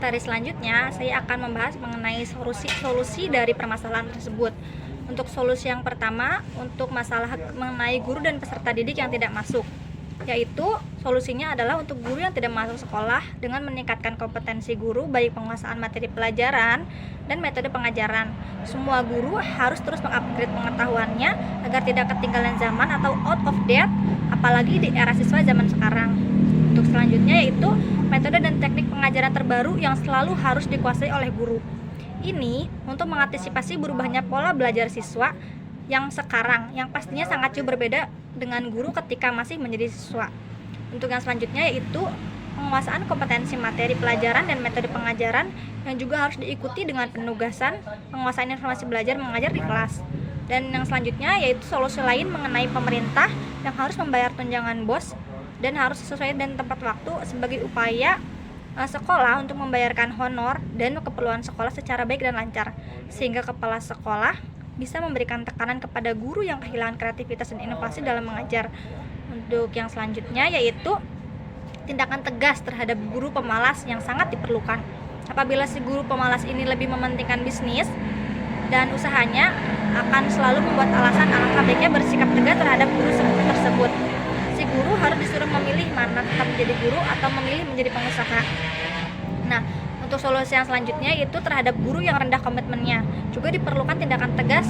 materi selanjutnya, saya akan membahas mengenai solusi dari permasalahan tersebut. Untuk solusi yang pertama, untuk masalah mengenai guru dan peserta didik yang tidak masuk, yaitu solusinya adalah untuk guru yang tidak masuk sekolah dengan meningkatkan kompetensi guru baik penguasaan materi pelajaran dan metode pengajaran. Semua guru harus terus mengupgrade pengetahuannya agar tidak ketinggalan zaman atau out of date, apalagi di era siswa zaman sekarang. Untuk selanjutnya yaitu metode dan teknik pengajaran terbaru yang selalu harus dikuasai oleh guru. Ini untuk mengantisipasi berubahnya pola belajar siswa yang sekarang, yang pastinya sangat jauh berbeda dengan guru ketika masih menjadi siswa. Untuk yang selanjutnya yaitu penguasaan kompetensi materi pelajaran dan metode pengajaran yang juga harus diikuti dengan penugasan penguasaan informasi belajar mengajar di kelas. Dan yang selanjutnya yaitu solusi lain mengenai pemerintah yang harus membayar tunjangan BOS dan harus sesuai dan tepat waktu sebagai upaya sekolah untuk membayarkan honor dan keperluan sekolah secara baik dan lancar, sehingga kepala sekolah bisa memberikan tekanan kepada guru yang kehilangan kreativitas dan inovasi dalam mengajar. Untuk yang selanjutnya yaitu tindakan tegas terhadap guru pemalas yang sangat diperlukan. Apabila si guru pemalas ini lebih mementingkan bisnis dan usahanya, akan selalu membuat alasan alangkah baiknya bersikap tegas terhadap guru tersebut. Si guru harus disuruh memilih mana tetap menjadi guru atau memilih menjadi pengusaha. Nah, untuk solusi yang selanjutnya yaitu terhadap guru yang rendah komitmennya. Juga diperlukan tindakan tegas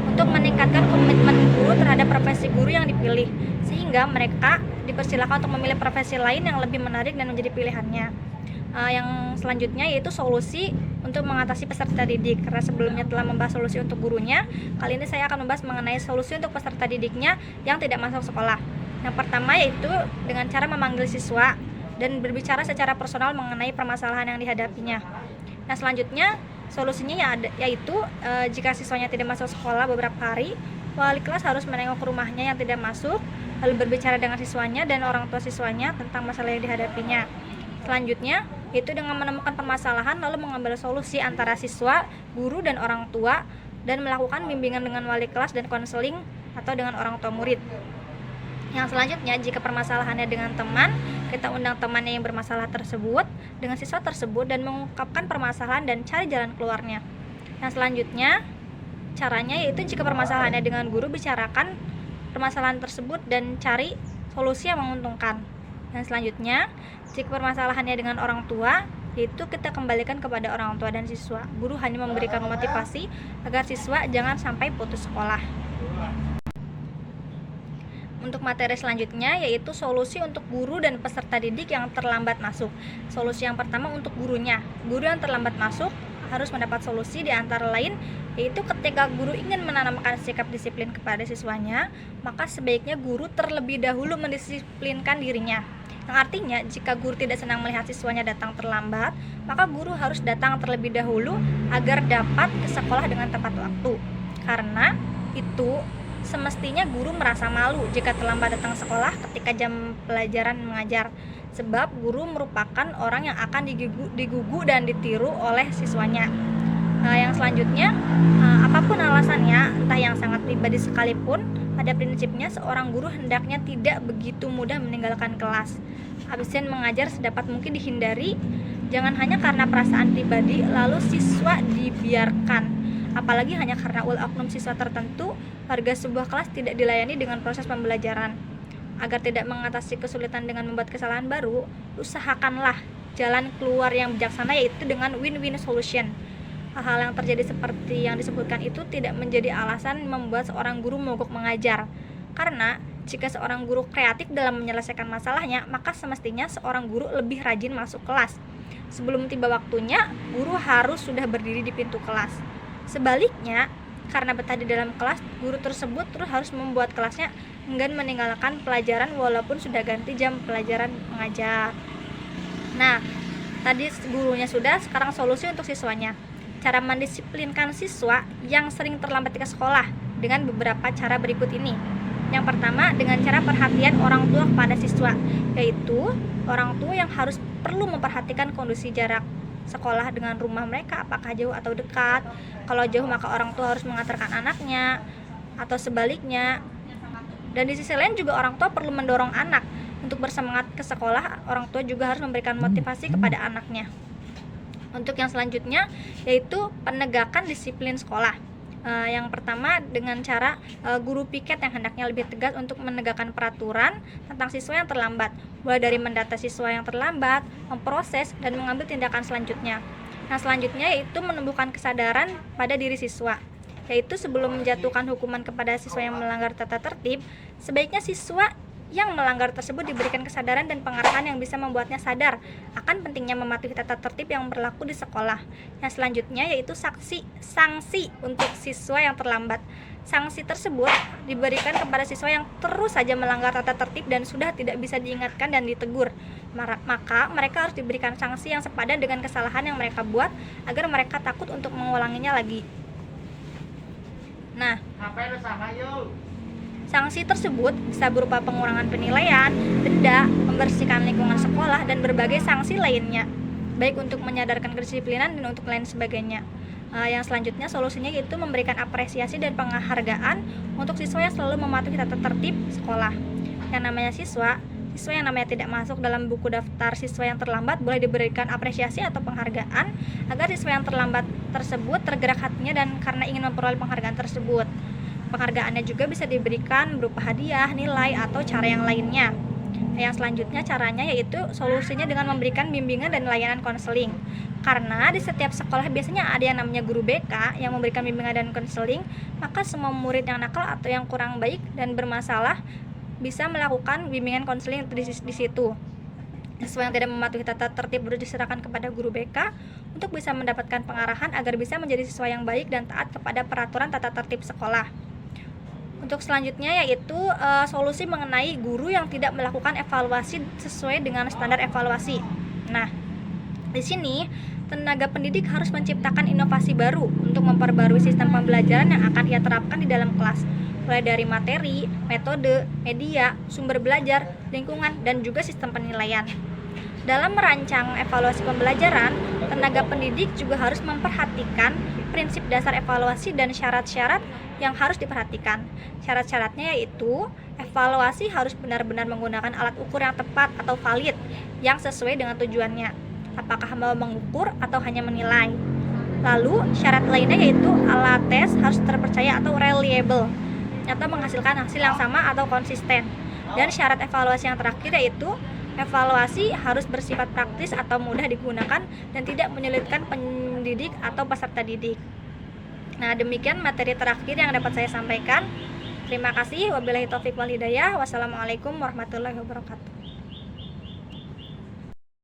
untuk meningkatkan komitmen guru terhadap profesi guru yang dipilih, sehingga mereka dipersilakan untuk memilih profesi lain yang lebih menarik dan menjadi pilihannya. Yang selanjutnya yaitu solusi untuk mengatasi peserta didik. Karena sebelumnya telah membahas solusi untuk gurunya, kali ini saya akan membahas mengenai solusi untuk peserta didiknya yang tidak masuk sekolah. Yang pertama yaitu dengan cara memanggil siswa dan berbicara secara personal mengenai permasalahan yang dihadapinya. Nah, selanjutnya solusinya yaitu jika siswanya tidak masuk sekolah beberapa hari, wali kelas harus menengok ke rumahnya yang tidak masuk, lalu berbicara dengan siswanya dan orang tua siswanya tentang masalah yang dihadapinya. Selanjutnya yaitu dengan menemukan permasalahan lalu mengambil solusi antara siswa, guru, dan orang tua, dan melakukan bimbingan dengan wali kelas dan konseling atau dengan orang tua murid. Yang selanjutnya, jika permasalahannya dengan teman, kita undang temannya yang bermasalah tersebut dengan siswa tersebut dan mengungkapkan permasalahan dan cari jalan keluarnya. Yang selanjutnya, caranya yaitu jika permasalahannya dengan guru, bicarakan permasalahan tersebut dan cari solusi yang menguntungkan. Yang selanjutnya, jika permasalahannya dengan orang tua, yaitu kita kembalikan kepada orang tua dan siswa. Guru hanya memberikan motivasi agar siswa jangan sampai putus sekolah. Untuk materi selanjutnya yaitu solusi untuk guru dan peserta didik yang terlambat masuk. Solusi yang pertama untuk gurunya. Guru yang terlambat masuk harus mendapat solusi di antara lain yaitu ketika guru ingin menanamkan sikap disiplin kepada siswanya, maka sebaiknya guru terlebih dahulu mendisiplinkan dirinya. Yang artinya jika guru tidak senang melihat siswanya datang terlambat, maka guru harus datang terlebih dahulu agar dapat ke sekolah dengan tepat waktu. Karena itu semestinya guru merasa malu jika terlambat datang sekolah ketika jam pelajaran mengajar, sebab guru merupakan orang yang akan digugu dan ditiru oleh siswanya. Yang selanjutnya, apapun alasannya, entah yang sangat pribadi sekalipun, pada prinsipnya seorang guru hendaknya tidak begitu mudah meninggalkan kelas. Absen mengajar sedapat mungkin dihindari, jangan hanya karena perasaan pribadi lalu siswa dibiarkan. Apalagi hanya karena oknum siswa tertentu, warga sebuah kelas tidak dilayani dengan proses pembelajaran. Agar tidak mengatasi kesulitan dengan membuat kesalahan baru, usahakanlah jalan keluar yang bijaksana yaitu dengan win-win solution. Hal-hal yang terjadi seperti yang disebutkan itu tidak menjadi alasan membuat seorang guru mogok mengajar. Karena jika seorang guru kreatif dalam menyelesaikan masalahnya, maka semestinya seorang guru lebih rajin masuk kelas. Sebelum tiba waktunya, guru harus sudah berdiri di pintu kelas. Sebaliknya, karena betah di dalam kelas, guru tersebut terus harus membuat kelasnya enggan meninggalkan pelajaran walaupun sudah ganti jam pelajaran mengajar. Nah, tadi gurunya sudah, sekarang solusi untuk siswanya. Cara mendisiplinkan siswa yang sering terlambat ke sekolah dengan beberapa cara berikut ini. Yang pertama, dengan cara perhatian orang tua kepada siswa, yaitu orang tua yang perlu memperhatikan kondisi jarak sekolah dengan rumah mereka, apakah jauh atau dekat. Kalau jauh maka orang tua harus mengantarkan anaknya atau sebaliknya. Dan di sisi lain juga orang tua perlu mendorong anak untuk bersemangat ke sekolah. Orang tua juga harus memberikan motivasi kepada anaknya. Untuk yang selanjutnya yaitu penegakan disiplin sekolah. Yang pertama dengan cara guru piket yang hendaknya lebih tegas untuk menegakkan peraturan tentang siswa yang terlambat, mulai dari mendata siswa yang terlambat, memproses, dan mengambil tindakan selanjutnya. Nah, selanjutnya yaitu menumbuhkan kesadaran pada diri siswa, yaitu sebelum menjatuhkan hukuman kepada siswa yang melanggar tata tertib, sebaiknya siswa yang melanggar tersebut diberikan kesadaran dan pengarahan yang bisa membuatnya sadar akan pentingnya mematuhi tata tertib yang berlaku di sekolah. Yang selanjutnya yaitu sanksi untuk siswa yang terlambat. Sanksi tersebut diberikan kepada siswa yang terus saja melanggar tata tertib dan sudah tidak bisa diingatkan dan ditegur. Maka mereka harus diberikan sanksi yang sepadan dengan kesalahan yang mereka buat agar mereka takut untuk mengulanginya lagi. Nah, sanksi tersebut bisa berupa pengurangan penilaian, denda, membersihkan lingkungan sekolah, dan berbagai sanksi lainnya, baik untuk menyadarkan kedisiplinan dan untuk lain sebagainya. Yang selanjutnya solusinya yaitu memberikan apresiasi dan penghargaan untuk siswa yang selalu mematuhi tata tertib sekolah. Yang namanya siswa yang namanya tidak masuk dalam buku daftar siswa yang terlambat boleh diberikan apresiasi atau penghargaan agar siswa yang terlambat tersebut tergerak hatinya dan karena ingin memperoleh penghargaan tersebut. Penghargaannya juga bisa diberikan berupa hadiah, nilai, atau cara yang lainnya. Yang selanjutnya caranya yaitu solusinya dengan memberikan bimbingan dan layanan konseling. Karena di setiap sekolah biasanya ada yang namanya guru BK yang memberikan bimbingan dan konseling, maka semua murid yang nakal atau yang kurang baik dan bermasalah bisa melakukan bimbingan konseling di situ. Siswa yang tidak mematuhi tata tertib harus diserahkan kepada guru BK untuk bisa mendapatkan pengarahan agar bisa menjadi siswa yang baik dan taat kepada peraturan tata tertib sekolah. Untuk selanjutnya yaitu solusi mengenai guru yang tidak melakukan evaluasi sesuai dengan standar evaluasi. Nah, di sini tenaga pendidik harus menciptakan inovasi baru untuk memperbarui sistem pembelajaran yang akan ia terapkan di dalam kelas, mulai dari materi, metode, media, sumber belajar, lingkungan, dan juga sistem penilaian. Dalam merancang evaluasi pembelajaran, tenaga pendidik juga harus memperhatikan prinsip dasar evaluasi dan syarat-syarat yang harus diperhatikan. Syarat-syaratnya yaitu evaluasi harus benar-benar menggunakan alat ukur yang tepat atau valid yang sesuai dengan tujuannya. Apakah mau mengukur atau hanya menilai? Lalu syarat lainnya yaitu alat tes harus terpercaya atau reliable atau menghasilkan hasil yang sama atau konsisten. Dan syarat evaluasi yang terakhir yaitu evaluasi harus bersifat praktis atau mudah digunakan dan tidak menyulitkan pendidik atau peserta didik. Nah, demikian materi terakhir yang dapat saya sampaikan. Terima kasih. Wabillahi taufiq wal hidayah. Wassalamualaikum warahmatullahi wabarakatuh.